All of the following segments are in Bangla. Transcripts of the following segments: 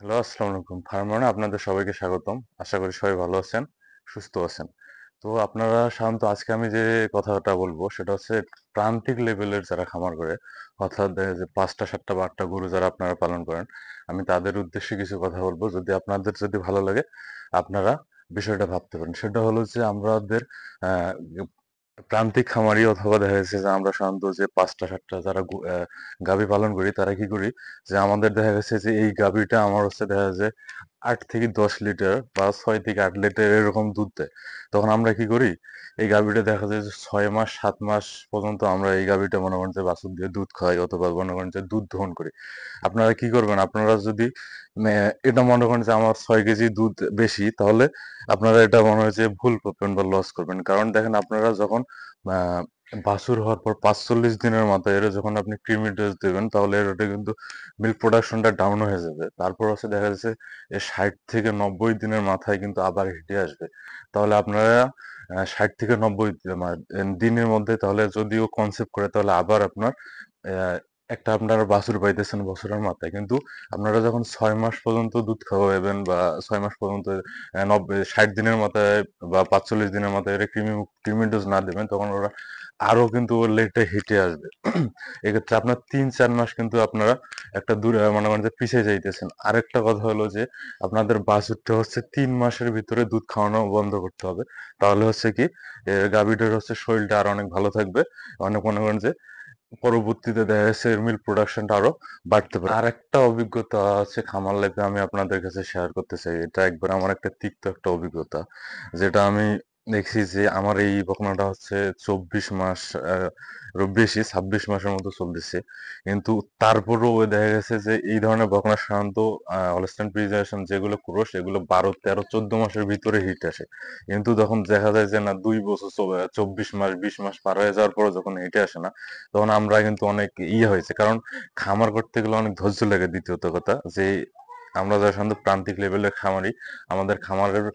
হ্যালো, আসসালামু আলাইকুম। ফার্মারে আপনাদের সবাইকে স্বাগতম। আশা করি সবাই ভালো আছেন, সুস্থ আছেন। তো আপনারা সাধারণত আজকে আমি যে কথাটা বলবো সেটা হচ্ছে প্রান্তিক লেভেলের যারা খামার করে, অর্থাৎ দেখা যায় যে ৫টা ৭টা বা ৮টা গরু যারা আপনারা পালন করেন, আমি তাদের উদ্দেশ্যে কিছু কথা বলবো। যদি আপনাদের যদি ভালো লাগে, আপনারা বিষয়টা ভাবতে পারেন। সেটা হলো যে আমাদের আ প্রান্তিক খামারি অথবা দেখা যাচ্ছে যে আমরা সাধারণত যে ৫টা ৭টা যারা গাভী পালন করি তারা কি করি যে আমাদের দেখা গেছে যে এই গাভীটা আমার হচ্ছে দেখা যায় ৮ থেকে ১০ লিটার বা ৬ থেকে ৮ লিটার এরকম দুধ দেয়। তখন আমরা কি করি? এই গাভীটা দেখা যায় যে ৬ মাস ৭ মাস পর্যন্ত আমরা এই গাভীটা মনে করেন যে বাছুর দিয়ে দুধ খাওয়াই অথবা মনে করেন যে দুধ দহন করি। আপনারা কি করবেন? আপনারা যদি এটা মনে করেন যে আমার ৬ কেজি দুধ বেশি তাহলে আপনারা এটা মনে হয় যে ভুল করবেন বা লস করবেন। কারণ দেখেন আপনারা যখন আ বাছুর হওয়ার পর ৪৫ দিনের মাথায় এরা যখন আপনি কৃমি ডোজ দিবেন তাহলে এটা কিন্তু মিল্ক প্রোডাকশনটা ডাউন হয়ে যাবে। তারপর হচ্ছে দেখা যাচ্ছে ৬০ থেকে ৯০ দিনের মাথায় কিন্তু আবার হিটে আসবে। তাহলে আপনারা ৬০ থেকে ৯০ দিনের মধ্যে তাহলে যদিও কনসেপ্ট করে তাহলে আবার আপনার অ্যা একটা আপনারা বাছুর পাইতেছেন বছরের মাথায়। কিন্তু আপনারা যখন ৬ মাস পর্যন্ত দুধ খাওয়াবেন বা ৬ মাস পর্যন্ত ৬০ দিনের মাথায় বা ৪৫ দিনের মাথায় এরা কৃমি ডোজ না দিবেন তখন ওরা আরো কিন্তু লেটে হিটে আসবে। এক্ষেত্রে আপনার ৩-৪ মাস কিন্তু আপনারা একটা দূরে মনে করেন যে পিছিয়ে যাইতেছেন। আরেকটা কথা হলো যে আপনাদের বাছুরটা হচ্ছে ৩ মাসের ভিতরে দুধ খাওয়ানো বন্ধ করতে হবে। তাহলে হচ্ছে কি গাভীটার হচ্ছে শরীরটা আরো অনেক ভালো থাকবে। অনেক মনে করেন যে পরবর্তীতে দেখা যাচ্ছে মিল্ক প্রোডাকশনটা আরো বাড়তে পারে। আরেকটা অভিজ্ঞতা আছে খামার লাইফে আমি আপনাদের কাছে শেয়ার করতে চাই। এটা একবার আমার একটা তিক্ত একটা অভিজ্ঞতা। যেটা আমি দেখছি যে আমার এই বকনাটা হচ্ছে ২৪ মাস বেশি ২৬ মাসের মতো চলতেছে। কিন্তু তারপরেও দেখা গেছে যে এই ধরনের বকনা সাধারণত হলস্টাইন ফ্রিজিয়ান যেগুলো ক্রস এগুলো ১২, ১৩, ১৪ মাসের ভিতরে হিট আসে। কিন্তু যখন দেখা যায় যে না ২ বছর ২৪ মাস ২০ মাস পার হয়ে যাওয়ার পরেও যখন হিটে আসে না তখন আমরা কিন্তু অনেক হয়েছে। কারণ খামার করতে গেলে অনেক ধৈর্য লাগে দ্বিতীয়ত কথা যে আমরা যারা সাধারণত প্রান্তিক লেভেলের খামারি, আমাদের খামারের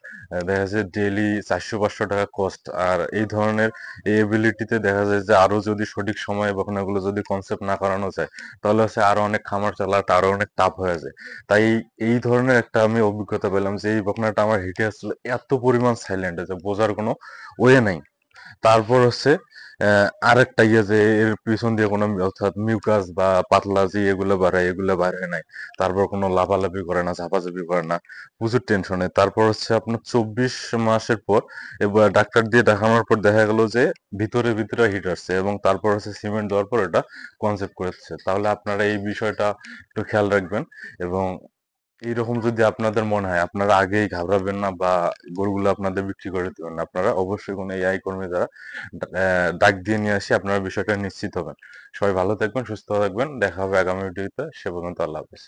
দেখা যাচ্ছে ডেইলি ৪০০-৫০০ টাকা কস্ট। আর এই ধরনের এবিলিটিতে দেখা যায় যে আরো যদি সঠিক সময়ে বখনাগুলো যদি কনসেপ্ট না করানো যায়, তাহলে হচ্ছে আরো অনেক খামার চালাটা আরো অনেক টাফ হয়ে যায়। তাই এই ধরনের একটা আমি অভিজ্ঞতা পেলাম যে এই বখনাটা আমার হিটে আসলে এত পরিমাণ সাইলেন্ট যে বোঝার কোনো ওয়ে নাই। তারপর হচ্ছে আরেকটা যে এর পিছন দিয়ে কোনো অর্থাৎ মিউকাস বা পাতলা যে এগুলো বাড়ায় এগুলো বাইর হয় নাই। তারপর কোনো লাফালাফি করে না, ঝাপাঝাপি করে না। প্রচুর টেনশনে। তারপর হচ্ছে আপনার ২৪ মাসের পর এবার ডাক্তার দিয়ে দেখানোর পর দেখা গেল যে ভিতরে হিট আসছে এবং তারপর হচ্ছে সিমেন্ট দেওয়ার পর এটা কনসেপ্ট করেছে। তাহলে আপনারা এই বিষয়টা একটু খেয়াল রাখবেন এবং এইরকম যদি আপনাদের মনে হয় আপনারা আগেই ঘাবড়াবেন না বা গরুগুলো আপনাদের বিক্রি করে দিবেন না। আপনারা অবশ্যই কোনো এআই কর্মী দ্বারা ডাক দিয়ে নিয়ে আসি আপনারা বিষয়টা নিশ্চিত হবেন। সবাই ভালো থাকবেন, সুস্থ থাকবেন। দেখা হবে আগামী ভিডিওতে। সে পর্যন্ত আল্লাহ হাফেজ।